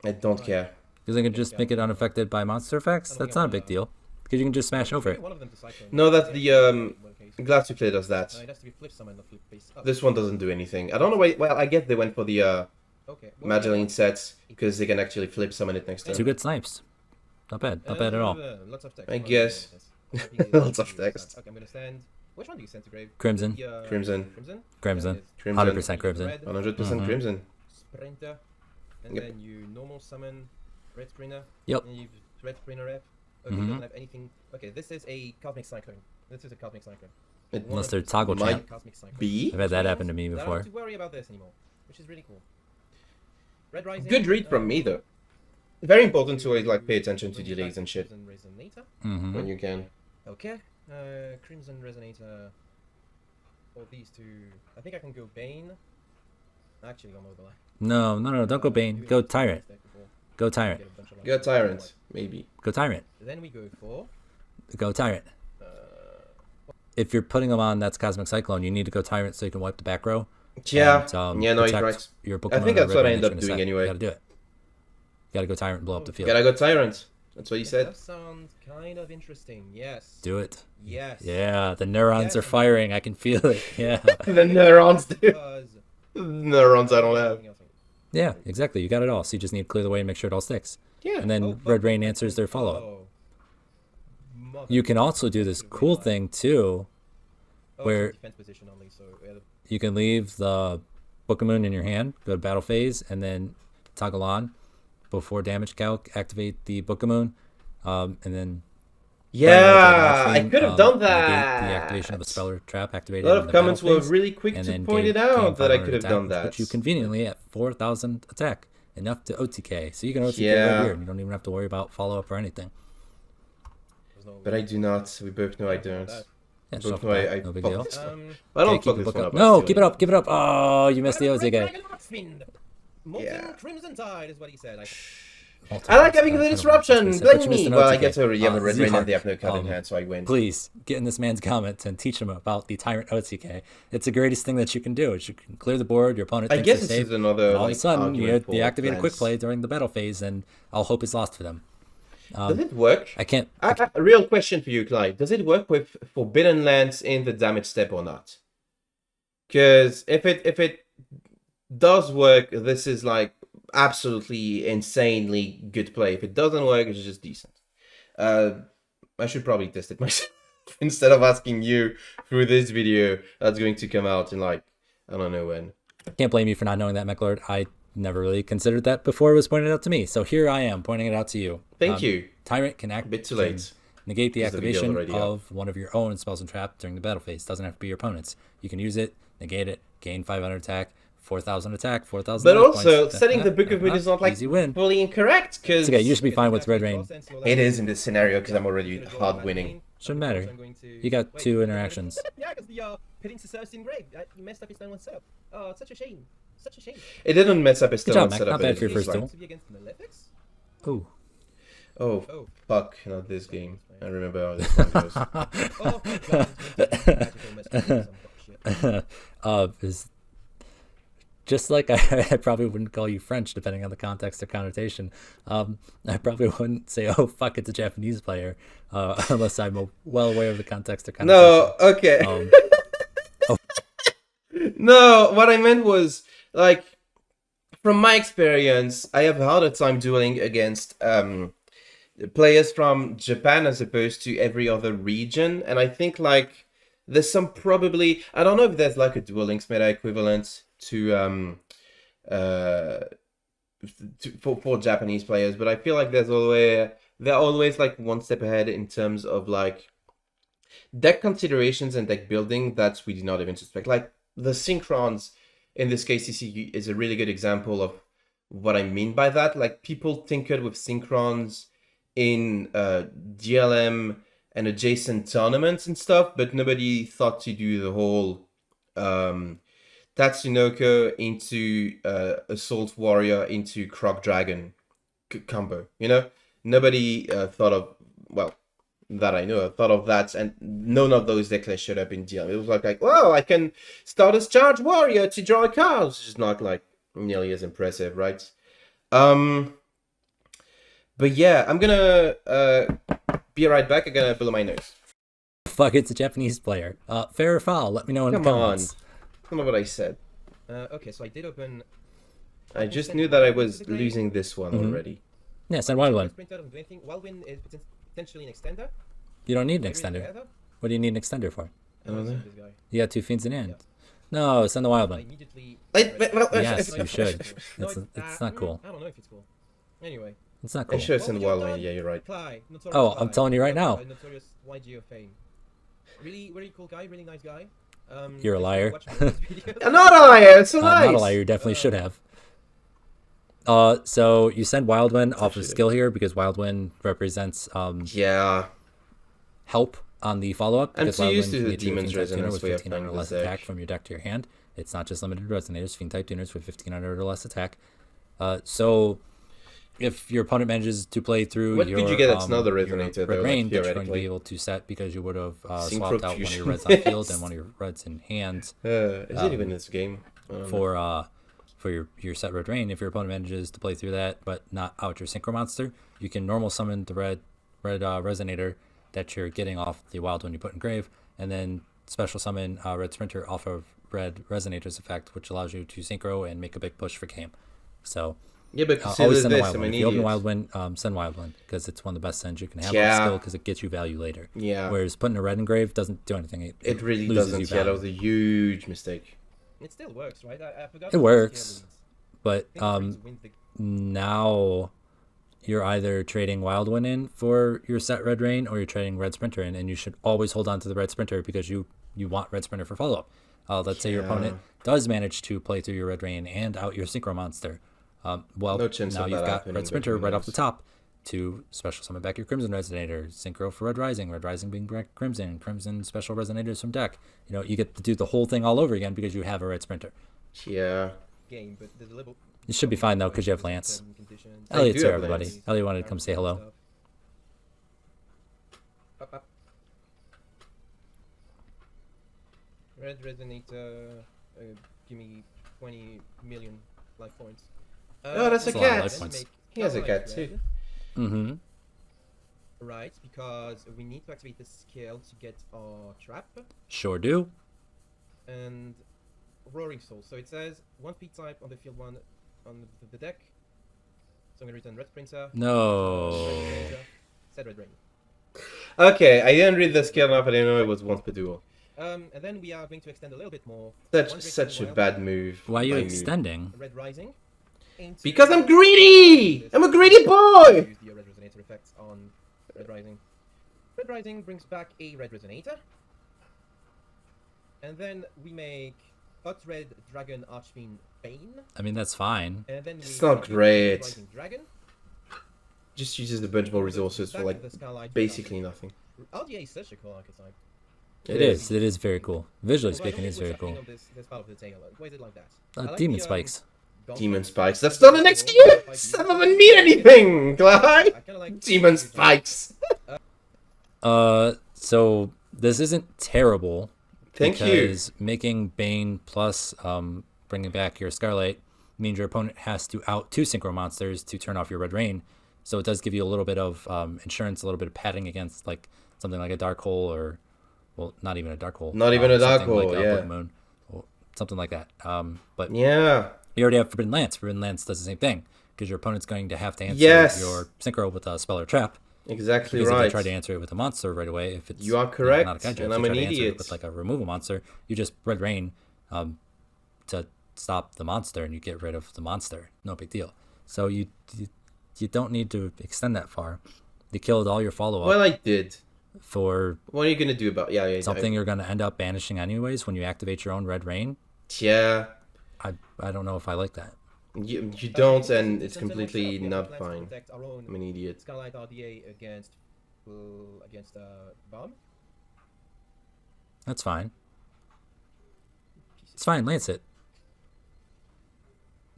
I don't care. Because I can just make it unaffected by monster effects. That's not a big deal. Because you can just smash over it. One of them to cyclone. No, that's the One case. Glass to Play does that. It has to be flip summon, not flip face up. This one doesn't do anything. I don't know why. Well, I guess they went for the Okay. Madeline sets because they can actually flip summon it next 2 turn. good snipes. Not bad. Not bad at all. Lots of text. I guess. Lots of text. Okay, I'm gonna stand. Which one do you send to grave? Crimson. Crimson. Crimson. Crimson. 100% crimson. 100% crimson. Sprinter. And Yep. then you normal summon red sprinter. Yep. And you red sprinter rep. Okay, you don't have anything. Okay, this is a cosmic cyclone. This is a cosmic cyclone. Unless they're toggle Might champ. Cosmic cyclone. B. I've had that happen to me I don't before. have to worry about this anymore, which is really cool. Red Rising. Good read from me though. Very important to always like pay attention to delays and shit Crimson Resonator. Mm-hmm. when you can. Okay. Crimson Resonator. Or these two. I think I can go Bane. Actually, go Mobile. No, don't go Bane. Go Tyrant. Go Tyrant. Go Tyrant, maybe. Go Tyrant. Then we go for. Go Tyrant. If you're putting them on that's Cosmic Cyclone, you need to go Tyrant so you can wipe the back row. Yeah. And, Yeah, no, you're protect right. Your I think that's what I end up doing anyway. You gotta do it. You gotta go Tyrant and blow up the field. Gotta go Tyrant. That's what you said. That sounds kind of interesting. Yes. Do it. Yes. Yeah, the neurons are Yes. firing. I can feel it. Yeah. The neurons do. Because Neurons I don't have. Yeah, exactly. You got it all. So you just need to clear the way and make sure it all sticks. Yeah. And then Oh, Red Rain answers their follow-up. Mother- You can also do this cool thing too. Oh, where- it's defense position only, so You can leave the Book of Moon in your hand, go to battle phase, and then toggle on before damage calc, activate the Book of Moon, and then Yeah, I thing, could have done negate that. The activation of the speller trap A activated. lot in of the comments battle were phase, really quick and to then point it gain out that I 500 could have attack, done which that. puts you conveniently at 4,000 attack, enough to OTK. So you can OTK Yeah. right here, and you don't even have to worry about follow up or anything. there's no. But I do not. We both know I don't. Yeah, Both shuffle know back, I no big fucked deal. this one. Um, I don't Okay, fuck keep the this book one up. up. No, I'm keep it stealing up, keep it up. Oh, you missed the Red OTK. Dragon Archfiend! Molten Yeah. Crimson Tide is what he said. I like having the disruption. Blame me. Well, I get guess I already have a red rain and they have no card in hand, so I win. Please get in this man's comments and teach him about the Tyrant OTK. It's the greatest thing that you can do. Is you can clear the board. Your opponent I thinks guess they're this safe. is another. And all of like, a sudden, you argument for deactivate a quick plans. play during the battle phase, and all hope is lost for them. Does it work? I can't. A real question for you, Clyde. Does it work with Forbidden Lands in the damage step or not? Because if it does work, this is like absolutely insanely good play. If it doesn't work, it's just decent. I should probably test it myself instead of asking you through this video that's going to come out in like I don't know when. Can't blame you for not knowing that, mekklord. I never really considered that before it was pointed out to me. So here I am pointing it out to you. Thank you. Tyrant can act. A bit too can late. Negate the Because the video activation already up. of one of your own spells and traps during the battle phase. Doesn't have to be your opponent's. You can use it, negate it, gain 500 attack, 4,000 attack, 4,000. But life also, points. setting the Book of Moon is not like easy win. fully incorrect because It's okay. You should be fine with Red Rain. it is in this scenario because I'm already hard winning. Shouldn't matter. You got two interactions. Yeah, because the pitting Cesaris in grave. You messed up his turn one setup. Oh, it's such a shame. Such a shame. It didn't mess up his Good turn job, Mac. setup. Not bad for your it first was duel. like, To be against Malefics? Ooh. Oh, Oh. fuck, not this game. I remember how this one goes. Oh, God. Magical mystery, some shit. Is just like I probably wouldn't call you French depending on the context or connotation. I probably wouldn't say, "Oh fuck, it's a Japanese player," unless I'm well aware of the context or connotation. No, okay. No, what I meant was, like, from my experience, I have a harder time dueling against players from Japan as opposed to every other region. And I think, like, there's some probably... I don't know if there's, like, a Duel Links meta equivalent to for Japanese players, but I feel like they're always, like, one step ahead in terms of, like, deck considerations and deck building that we do not even suspect. Like, the Synchrons, in this case, is a really good example of what I mean by that. Like, people tinkered with Synchrons in DLM and adjacent tournaments and stuff, but nobody thought to do the whole Tatsunoko into Assault Warrior into Croc Dragon combo, you know? Nobody thought of, well, that I know, thought of that, and none of those decks showed up in DLM. It was like, well, I can start as Charge Warrior to draw a card, which is not like nearly as impressive, right? But yeah, I'm gonna be right back. I'm gonna blow my nose. Fuck, it's a Japanese player. Fair or foul? Let me know in the Come on, comments. that's not what I said. Okay, so I did open... I just knew that I was losing this one already. Yeah, send wild one. Wildwin is potentially an extender. You don't need an extender. What do you need an extender for? This guy. You got 2 fiends in hand. No, send the wild one. Immediately. Yes, you should. No, It's not cool. I don't know if it's cool. Anyway. It's not I cool. should have sent the wild one. Yeah, you're right. Cly, Oh, I'm telling you right now. Notorious yugioh fame. Really, really cool guy. Really nice guy. You're a liar. I'm not a liar. It's so nice. Not a liar. You definitely should have. So you send Wildwind off of skill here because Wildwind represents help on the follow-up. I'm Because too used to Wildwind the can do a Demon's Fiend-type tuner Resonance with way of 1500 or playing less this attack deck. from your deck to your hand. It's not just limited resonators, Fiend-type tuners with 1500 or less attack. So if your opponent manages to play through What your, could you get that's not a your resonator, red though, rain, like, that you're going to be theoretically? able to set because you would have Synchro swapped out one of your fusion. reds on field and one of your reds in hand. Is it even this game? For your set red rain. If your opponent manages to play through that but not out your synchro monster, you can normal summon the red resonator that you're getting off the wild one you put in grave, and then special summon red sprinter off of red resonator's effect, which allows you to synchro and make a big push for game. So Yeah, but always consider send the this. wild I'm one. an If you open idiot. wild one, send wild one because it's one of the best sends you can have Yeah. on skill because it gets you value later. Yeah. Whereas putting a red in grave doesn't do anything. It really loses doesn't. you Yeah, that value. was a huge mistake. It still works, right? I forgot. It to works. scale leads. But I think it's free to win the- now you're either trading Wildwind in for your set Red Rain or you're trading Red Sprinter in, and you should always hold on to the Red Sprinter because you want Red Sprinter for follow-up. Let's say your opponent does manage to play through your Red Rain and out your Synchro Monster. Well, No chance now of you've that got happening, Red but Sprinter who right off the knows? top to special summon back your Crimson Resonator, Synchro for Red Rising being back Crimson, Crimson special Resonators from deck. You know, you get to do the whole thing all over again because you have a Red Sprinter. Yeah. game, but there's a little. You should be fine though because you have Lance. certain conditions. I Elliot's do here, have everybody. Lance. Elliot wanted to come say hello. Up, up. Red Resonator, give me 20 million life points. Oh, that's a That's a lot of cat. life points. He has a Starlight cat, too. Red, Mm-hmm. Right, because we need to activate the skill to get our trap Sure do. and Roaring Soul. So it says one speed type on the field one on the deck. So I'm gonna return Red Sprinter. No. Red Ranger, Set Red Rain. Okay, I didn't read the skill enough. I didn't know it was once per duel. And then we are going to extend a little bit more. Such a bad move. Why are you by me. extending? Red Rising. into- Because I'm greedy! I'm a greedy boy! Use the Red Resonator effects on Red Rising. Red Rising brings back a Red Resonator. And then we make Hot Red Dragon Archfiend Bane. I mean, that's fine. And then we It's not make great. Rising Dragon. Just uses a bunch more resources for Back like to the Skylight basically nothing. RDA is such a cool archetype. It is. It is very cool. Visually Although I speaking, don't it's think very we're cool. touching on this part of the tale. Why is it like that? I like Demon the, spikes. Golf Demon Strike. spikes. That's not an excuse! I don't even need anything, Clyde! I kinda like Demon spikes! So this isn't terrible. Thank you. Because making Bane plus bringing back your Scarlight means your opponent has to out 2 Synchro Monsters to turn off your Red Rain. So it does give you a little bit of insurance, a little bit of padding against like something like a Dark Hole or, well, not even a Dark Hole. Not even a Dark something Hole, like yeah. Blood Moon, or something like that. But Yeah. you already have Forbidden Lance. Forbidden Lance does the same thing because your opponent's going to have to answer Yes. your Synchro with a Spell or Trap. Exactly Because if right. they try to answer it with a monster right away, if it's You are not a correct, kaiju, and if I'm they an try to answer it idiot. with like a removal monster, you just Red Rain to stop the monster, and you get rid of the monster. No big deal. So you don't need to extend that far. You killed all your follow up Well, I did. for What are you gonna do about yeah something you're going to end up banishing anyways when you activate your own Red Rain. Yeah. I don't know if I like that. You don't, and it's Since completely we have not plans to fine. protect our own I'm an idiot. Skylight RDA against bomb. That's fine. It's fine. Lance it.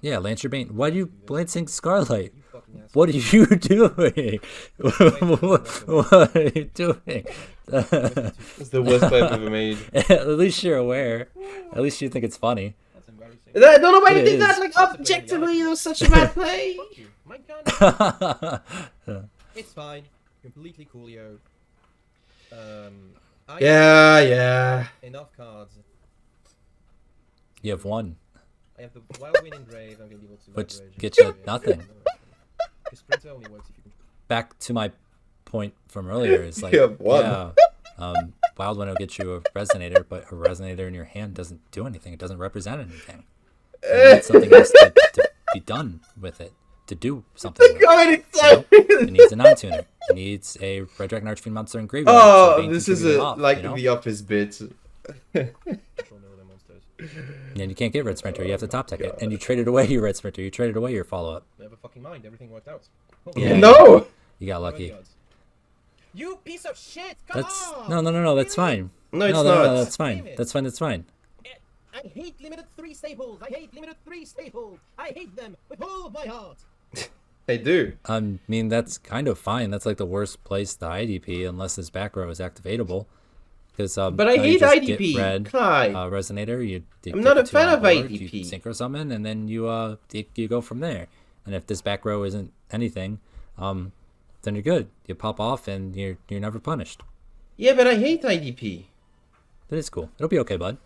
Yeah, Lance your Bane. Why are you lancing Scarlight? You fucking asshole. What are you doing? What are you doing? It's the worst play I've ever made. At least you're aware. At least you think it's funny. That's embarrassing. I don't know why you It did that. is. Like objectively, it was such a bad play. Fuck you. Mine can't. It's fine. Completely coolio. I Yeah. have enough cards. You have one, I have the Wild Wind in Grave. I'm gonna be able to which leverage. gets you nothing. The Sprinter only works if you can. Back to my point from earlier is like, You have one. yeah, Wild One will get you a Resonator, but a Resonator in your hand doesn't do anything. It doesn't represent anything. You need something else to be done with it, to do something with it. It needs a non-tuner. It needs a Red Dragon Archfiend monster in graveyard. Oh, this is the office bit. And you can't get Red Sprinter. You have to top deck it. And you traded away your Red Sprinter. You traded away your follow-up. Never fucking mind. Everything worked out. Yeah, No! You got lucky. You piece of shit! Come on! No, that's fine. No, it's not. No, that's fine. That's fine. I hate limited 3 staples! I hate limited 3 staples! I hate them with all of my heart! They do. I mean, that's kind of fine. That's like the worst place to IDP unless this back row is activatable. Because but I hate IDP. Red Resonator. You I'm not a fan of board, IDP. You synchro summon, and then you go from there. And if this back row isn't anything, then you're good. You pop off, and you're never punished. Yeah, but I hate IDP. That is cool. It'll be okay, bud.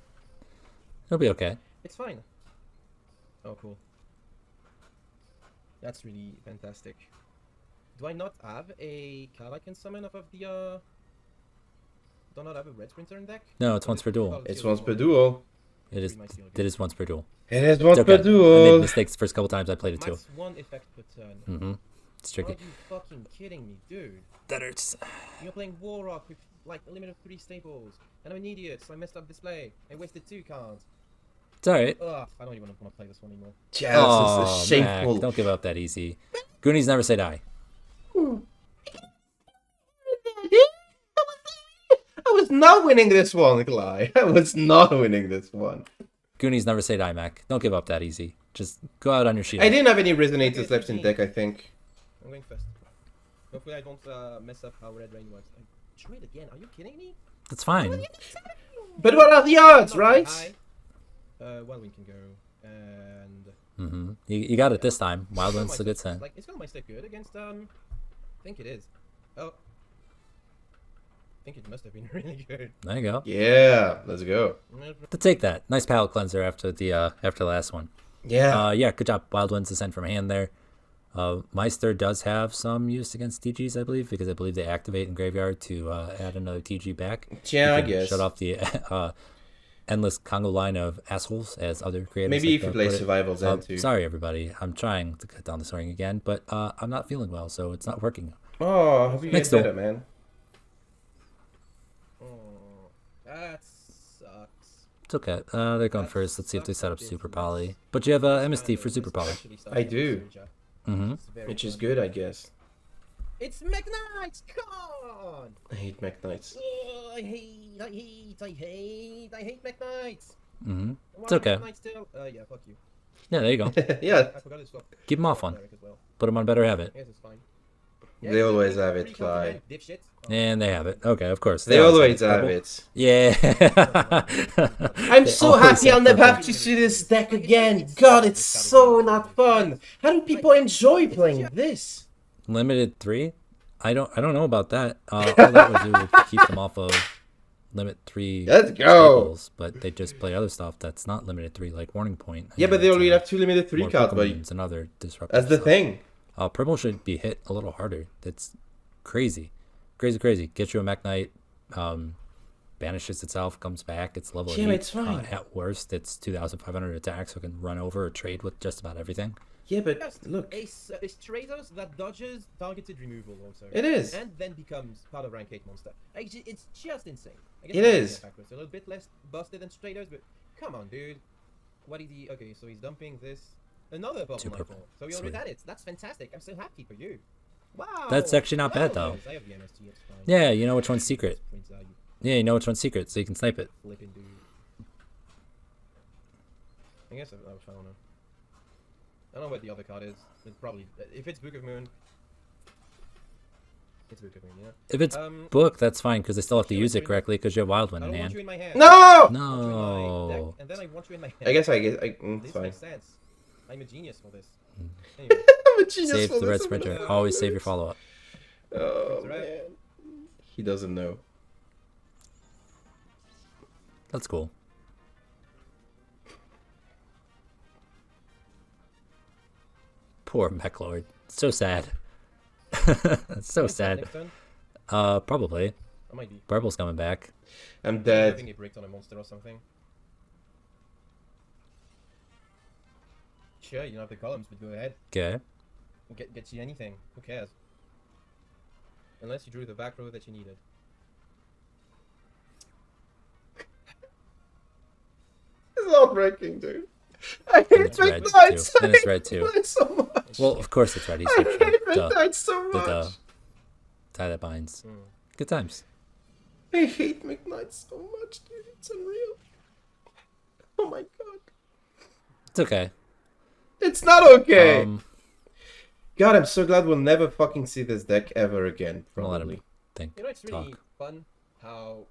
It'll be okay. It's fine. Oh, cool. That's really fantastic. Do I not have a card I can summon off of the, do I not have a Red Sprinter in deck? No, it's once per duel. It's once per duel. It is once per duel. It is once okay. per duel. I made mistakes the first couple times I played it too. Max 1 effect per turn. Mm-hmm. It's tricky. Are you fucking kidding me, dude? That hurts. You're playing Warrock with like a limit of 3 staples. And I'm an idiot, so I messed up display. I wasted 2 cards. It's alright. Ugh, I don't even want to play this one anymore. Yeah, this is shameful. Mac, don't give up that easy. Goonies never say die. I was not winning this one, Nikolai. I was not winning this one. Goonies never say die, Mac. Don't give up that easy. Just go out on your shield. I didn't have any Resonators left in deck, I think. I'm going first. Hopefully I don't mess up how Red Rain works. Trade again? Are you kidding me? That's fine. But what are the odds, right? One win can go, and Mm-hmm. You got it this time. Wild Wind's a good sign. Like, it's got my step good against I think it is. Oh, I think it must have been really good. There you go. Yeah, let's go. To take that. Nice palate cleanser after the last one. Yeah. Yeah, good job. Wild Wind's to send from hand there. Meister does have some use against TGs, I believe, because I believe they activate in graveyard to add another TG back. Yeah, I guess. Shut off the endless Congo line of assholes, as other creators. Maybe if you play Survival Zen too. Sorry, everybody. I'm trying to cut down the swearing again, but I'm not feeling well, so it's not working. Oh, hope you get better, man. Oh, that sucks. It's okay. They're going first. Let's see if they set up Super Poly. But you have MST for Super Poly. I do. Mm-hmm. Which is good, I guess. It's Meknights! Come on! I hate Meknights. I hate Meknights! Mm-hmm. It's okay. Yeah, fuck you. Yeah, there you go. Yeah. I forgot to swap. Keep them off one. Put them on better have it. Yes, it's fine. They always have it, Clyde. And they have it. Okay, of course. They always have it. Yeah. I'm so happy I'll never have to see this deck again. God, it's so not fun. How do people enjoy playing this? Limited 3? I don't know about that. All that would do would keep them off of limit 3 Let's go. staples, but they just play other stuff that's not limited 3, like Warning Point. Yeah, but they already have 2 limited 3 more cards, buddy. Pokemons and other disruptive That's the stuff. thing. Purple should be hit a little harder. That's crazy. Crazy. Get you a Mech Knight, banishes itself, comes back, it's level 8. Yeah, it's fine. At worst, it's 2,500 attack, so it can run over or trade with just about everything. Yeah, but look. It's Stratos that dodges targeted removal also. It is. And then becomes part of rank 8 monster. It's just insane. I guess It is. It's a little bit less busted than Stratos, but come on, dude. What is he? Okay, so he's dumping this. Another purple nightfall. So he already Sweet. had it. That's fantastic. I'm so happy for you. Wow. That's actually not bad, though. I have the MST, it's fine. Yeah, you know which one's secret. Points value. Yeah, you know which one's secret, so you can snipe it. Flipping dude. I guess I don't know. I don't know what the other card is. It's probably if it's Book of Moon. It's Book of Moon, yeah. If it's book, that's fine, because they still have to use it correctly, because you have Wild Wind I in don't want hand. you in my hand. No! I want you in my deck, No. and then I want you in my hand. I guess it's This fine. makes sense. I'm a genius for this. Anyway, I'm a genius Save for the Red this. Sprinter. Always save your follow-up. Oh, That's right. man. He doesn't know. That's cool. Poor Mekklord. So sad. That's so sad. next turn. Probably. I might be. Purple's coming back. I'm I dead. think it bricked on a monster or something. Sure, you don't have the columns, but go ahead. Okay. Get you anything. Who cares? Unless you drew the back row that you needed. It's not breaking, dude. I hate it's red McKnights. too. And it's red too. So much. Well, of course it's red. He's I super hate duh. McKnights so much. The tie that binds. Good times. I hate McKnights so much, dude. It's unreal. Oh my god. It's okay. It's not okay. God, I'm so glad we'll never fucking see this deck ever again. I'll let him Probably. think. You know, it's really Talk. fun how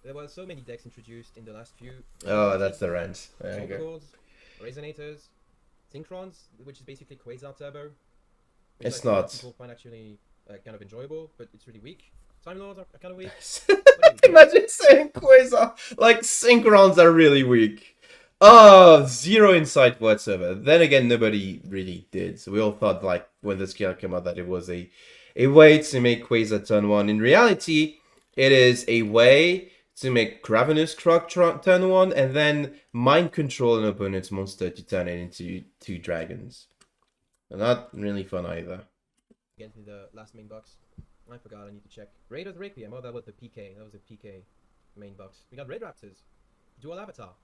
there were so many decks introduced in the last few. Oh, that's the rant. There you go. Chords, resonators, synchrons, which is basically Quasar Turbo. Which It's a lot of not. People find actually kind of enjoyable, but it's really weak. Time Lords are kind of weak. Imagine saying Quasar. Like, Synchrons are really weak. Oh, zero insight whatsoever. Then again, nobody really did. So we all thought, like, when the skill came out, that it was a way to make Quasar turn 1. In reality, it is a way to make Ravenous Croc turn 1, and then mind control an opponent's monster to turn it into 2 dragons. Not really fun either. Get into the last main box. I forgot, I need to check. Raiders Requiem, oh, that was the PK. That was the PK main box. We got Red Raptors, Dual Avatar,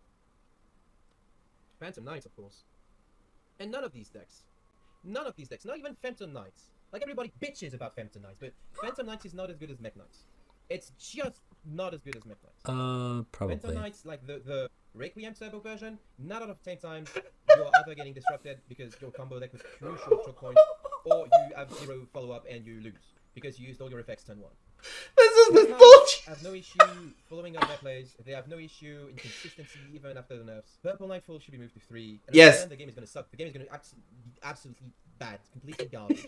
Phantom Knights, of course. And none of these decks, not even Phantom Knights. Like, everybody bitches about Phantom Knights, but Phantom Knights is not as good as Mech Knights. It's just not as good as Mech Knights. Probably. Phantom Knights, like the Requiem Turbo version, 9 out of 10 times you're either getting disrupted because your combo deck with crucial choke points, or you have 0 follow-up and you lose because you used all your effects turn 1. This is the Knights bullshit! have no issue following up their plays. They have no issue in consistency even after the nerfs. Purple Nightfall should be moved to 3. And Yes. The game is going to suck. The game is going to be absolutely bad. Completely garbage.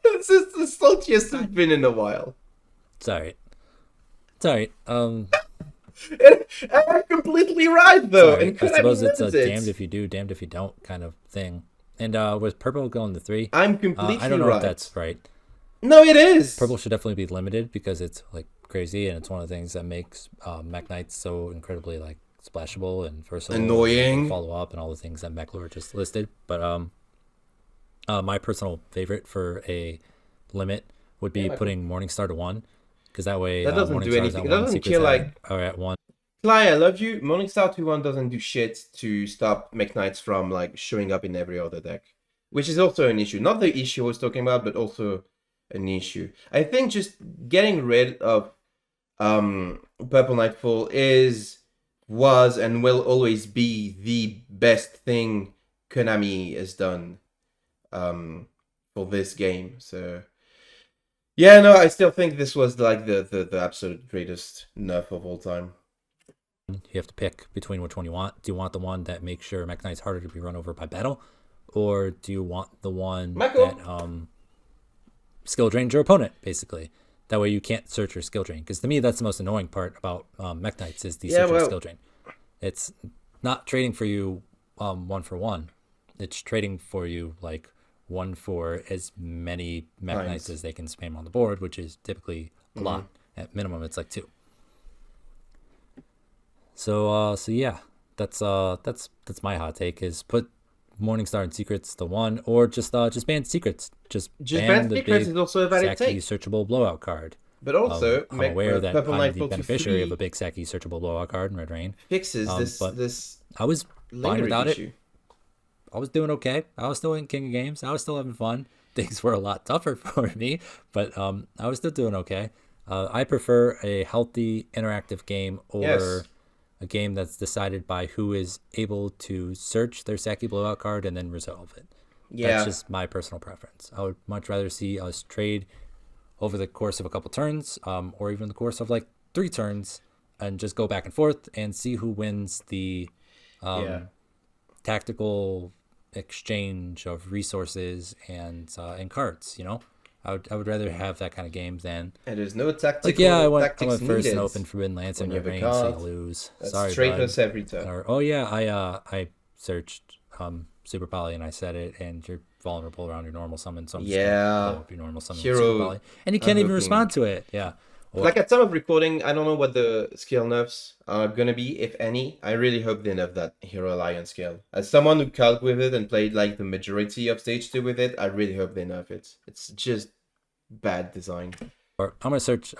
This is the saltiest it's been in a while. It's alright. It's alright. I'm completely right, though. Sorry. And could I suppose it's a limited? damned if you do, damned if you don't kind of thing. And with purple going to 3, I'm completely I don't know right. if that's right. No, it is. Purple should definitely be limited because it's like crazy, and it's one of the things that makes Mech Knights so incredibly like splashable and versatile, Annoying, and follow up, and all the things that mekklord just listed. But my personal favorite for a limit would be putting Morningstar to 1, because that way that doesn't do anything. It doesn't kill like. Are at 1. Cly, I love you. Morningstar 2-1 doesn't do shit to stop Mech Knights from like showing up in every other deck, which is also an issue. Not the issue I was talking about, but also an issue. I think just getting rid of Purple Nightfall was and will always be the best thing Konami has done for this game. So yeah, no, I still think this was like the absolute greatest nerf of all time. You have to pick between which one you want. Do you want the one that makes sure Mech Knight's harder to be run over by battle, or do you want the one that skill drains your opponent, basically? That way you can't search your skill drain. Because to me, that's the most annoying part about Mech Knights is the searching skill drain. It's not trading for you 1 for 1. It's trading for you like 1 for as many Mech Knights as they can spam on the board, which is typically a lot. At minimum, it's like 2. So yeah, that's my hot take, is put Morningstar and Secrets to 1, or just ban Secrets. Just ban the Secrets big is also a valid Saki take. searchable blowout card. But also, I'm aware that Purple I'm Nightfall the to beneficiary 3 of a big Saki searchable blowout card in Red Rain. fixes But this I was fine lingering without issue. it. I was doing okay. I was still in King of Games. I was still having fun. Things were a lot tougher for me, but I was still doing okay. I prefer a healthy, interactive game over a game that's decided by who is able to search their Saki blowout card and then resolve it. Yeah. That's just my personal preference. I would much rather see us trade over the course of a couple turns, or even the course of like 3 turns, and just go back and forth and see who wins the tactical exchange of resources and cards. You know, I would rather have that kind of game than. And there's no tactical. Like, yeah, I went tactics first and needed open Forbidden Lance when and you Red have a Rain, so card. you lose. That's Sorry, traitors bud. every turn. Or, oh yeah, I searched Super Poly and I said it, and you're vulnerable around your normal summon, so I'm just gonna blow up your normal summon with Super Hero Poly, and you can't even unhooking. respond to it. Yeah. Like at time of recording, I don't know what the skill nerfs are gonna be, if any. I really hope they nerf that Hero Alliance skill. As someone who calc with it and played like the majority of stage 2 with it, I really hope they nerf it. It's just bad design. Or I'm gonna search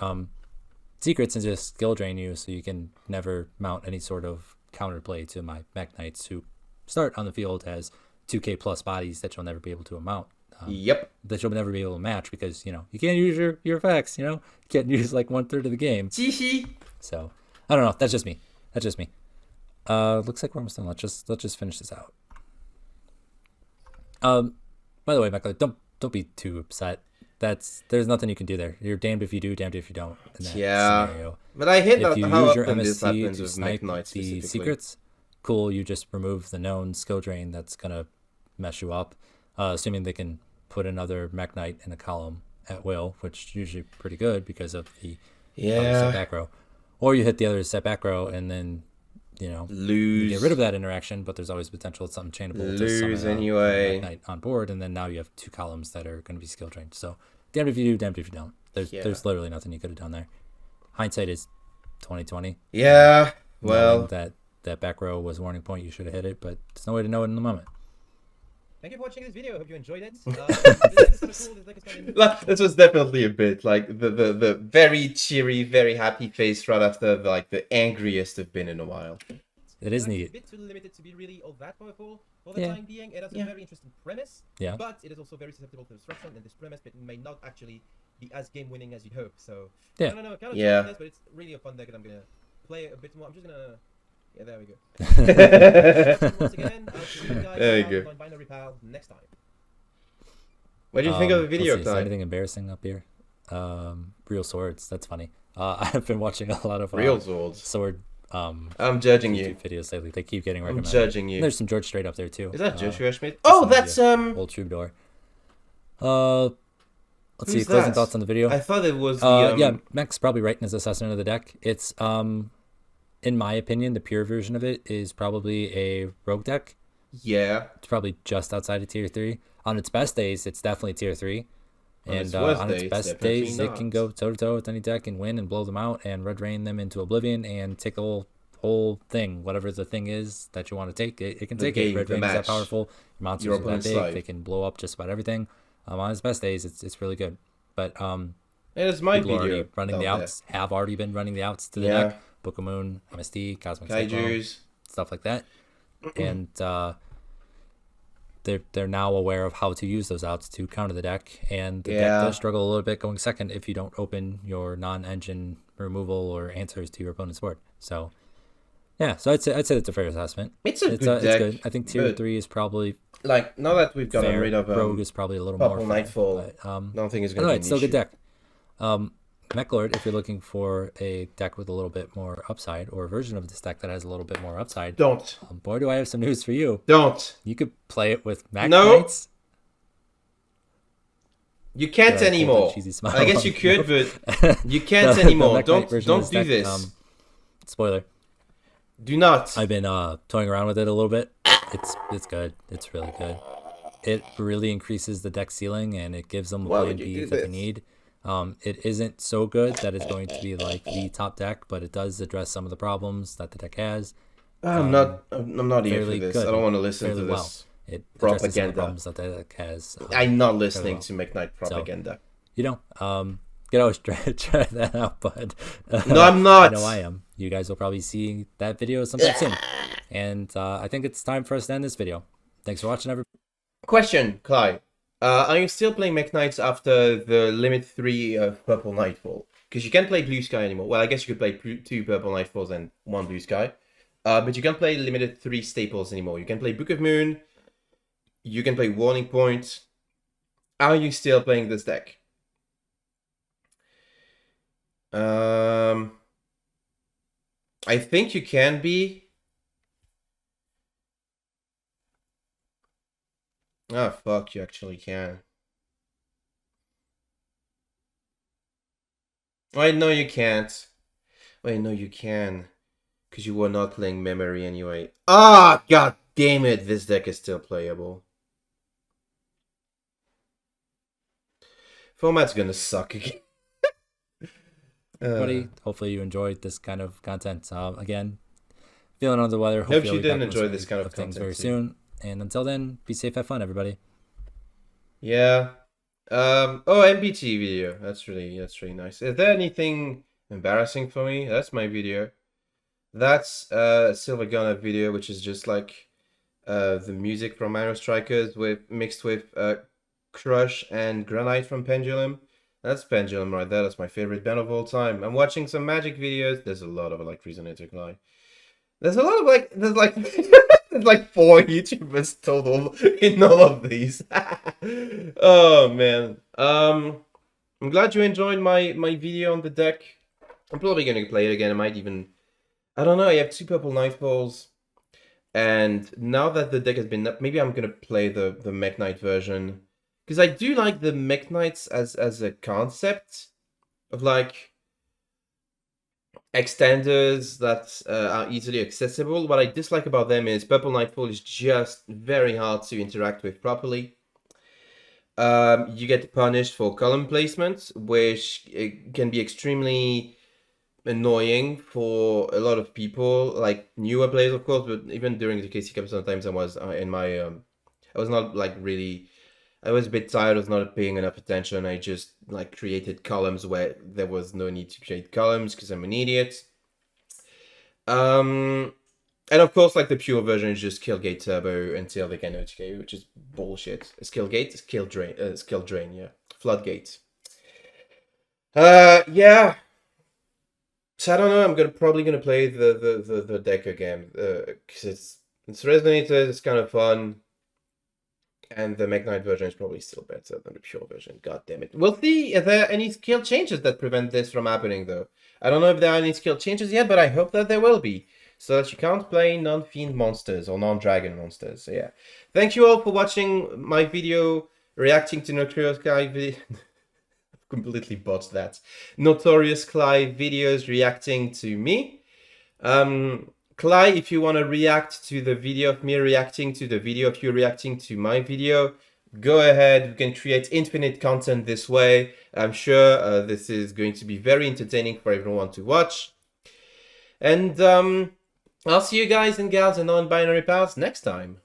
secrets and just skill drain you, so you can never mount any sort of counterplay to my Mech Knights who start on the field as 2k plus bodies that you'll never be able to mount. Yep. That you'll never be able to match because, you know, you can't use your effects, you know? You can't use like 1/3 of the game. So, I don't know. That's just me. Looks like we're almost done. Let's just finish this out. By the way, Mekklord, don't be too upset. There's nothing you can do there. You're damned if you do, damned if you don't. In that scenario. But I hate if you how use your often this MSC happens to with snipe Mekk the secrets, cool. You just remove the known skill drain that's gonna mess you up. Assuming they can put another Mech Knight in a column at will, which is usually pretty good because of the other set back row. Or you hit the other set back row and then, you know, you get rid of that interaction, but there's always potential it's something chainable to summon anyway. Mech Knight on board, and then now you have 2 columns that are going to be skill drained. So damned if you do, damned if you don't. There's literally nothing you could have done there. Hindsight is 2020. Yeah, well, that back row was a warning point. You should have hit it, but there's no way to know it in the moment. Thank you for watching this video. I hope you enjoyed it. This was definitely a bit like the very cheery, very happy face right after the angriest I've been in a while. It is neat. It's a bit too limited to be really all that powerful for the time being. It has a very interesting premise, but it is also very susceptible to destruction, and this premise may not actually be as game-winning as you'd hope. So, I don't know, kind of this, but it's really a fun deck, and I'm going to play a bit more. I'm just going to... Yeah, there we go. Once again, I'll see you guys there you go. on Binary Pal next time. What do you think of the video, Is there anything embarrassing up here? Real swords. That's funny. I've been watching a lot of Real swords. Sword. I'm judging YouTube videos lately. They keep getting recommended. I'm judging you. And there's some George Strait up there too. Is that Joshua Schmidt? Oh, that's Old Troubadour. Let's see. Closing thoughts on the video. I thought it was the. Yeah, Mech's probably right in his assessment of the deck. It's in my opinion, the pure version of it is probably a rogue deck. Yeah. It's probably just outside of tier 3. On its best days, it's definitely tier 3. And on its best days, it can go toe-to-toe with any deck and win and blow them out and red rain them into oblivion and take a whole thing. Whatever the thing is that you want to take, it can take it. Red rain is that powerful. Your monsters are that big. They can blow up just about everything. On its best days, it's really good. But it is my people video running the outs, have already been running the outs to the deck. Book of Moon, MSD, Cosmic Kaijus, stuff like that, and they're now aware of how to use those outs to counter the deck, and the deck does struggle a little bit going second if you don't open your non-engine removal or answers to your opponent's board. So, yeah, so I'd say it's a fair assessment. It's good deck. It's good. I think tier 3 is probably like now that we've gotten rid of Rogue is probably a little more fair, Nightfall. But, I don't think it's going to be it's still a good deck. Mekklord, if you're looking for a deck with a little bit more upside, or a version of this deck that has a little bit more upside, don't. Boy, do I have some news for you. Don't. You could play it with Mech Knights. You can't anymore. I guess you could, but you can't anymore. Don't do deck, this. Spoiler. Do not. I've been toying around with it a little bit. It's good. It's really good. It really increases the deck ceiling, and it gives them a plan B that they need. It isn't so good that it's going to be like the top deck, but it does address some of the problems that the deck has. I'm not here for this. Good, I don't want to listen to this It propaganda. Some of the problems that the deck has. I'm not listening to Mekk Knight propaganda. So, you know, you always try that out, bud. No, I'm not. I know I am. You guys will probably see that video sometime soon. And I think it's time for us to end this video. Thanks for watching, everybody. Question, Kai. Are you still playing Mekk Knights after the limit 3 of Purple Nightfall? Because you can't play Blue Sky anymore. Well, I guess you could play 2 Purple Nightfalls and 1 Blue Sky. But you can't play limited 3 staples anymore. You can play Book of Moon. You can play Warning Point. Are you still playing this deck? I think you can be. Oh, fuck, you actually can. Wait, no, you can't. Wait, no, you can. Because you were not playing Memory anyway. Ah, god damn it, this deck is still playable. Format's gonna suck again. everybody, hopefully you enjoyed this kind of content. Again, feeling under the weather. Hopefully Hope you didn't enjoy this kind of things content very too. soon. And until then, be safe, have fun, everybody. Yeah. MBT video. That's really nice. Is there anything embarrassing for me? That's my video. That's Silver Gunner video, which is just like the music from Minor Strikers mixed with Crush and Granite from Pendulum. That's Pendulum right there. That's my favorite band of all time. I'm watching some Magic videos. There's a lot of like Resonator Cly. There's a lot of like there's like there's like 4 YouTubers total in all of these. Oh man. I'm glad you enjoyed my video on the deck. I'm probably gonna play it again. I might even, I don't know. I have 2 purple Nightfalls, and now that the deck has been up, maybe I'm gonna play the Mech Knight version, because I do like the Mech Knights as a concept of like extenders that are easily accessible. What I dislike about them is Purple Nightfall is just very hard to interact with properly. You get punished for column placement, which can be extremely annoying for a lot of people, like newer players, of course. But even during the KC Cup, sometimes I was in my I was not like really. I was a bit tired of not paying enough attention. I just like created columns where there was no need to create columns because I'm an idiot. And of course, like the pure version is just skill gate turbo until they can OTK, which is bullshit. Skill gate, skill drain, yeah. Floodgate. Yeah. So I don't know. I'm probably gonna play the deck again because it's Resonator. It's kind of fun. And the Mech Knight version is probably still better than the pure version. God damn it. We'll see if there are any skill changes that prevent this from happening, though. I don't know if there are any skill changes yet, but I hope that there will be. So that you can't play non-fiend monsters or non-dragon monsters. So yeah. Thank you all for watching my video reacting to Notorious Cly video. Completely botched that. Notorious Cly videos reacting to me. Cly, if you want to react to the video of me reacting to the video of you reacting to my video, go ahead. We can create infinite content this way. I'm sure this is going to be very entertaining for everyone to watch. And I'll see you guys and gals and non-binary pals next time.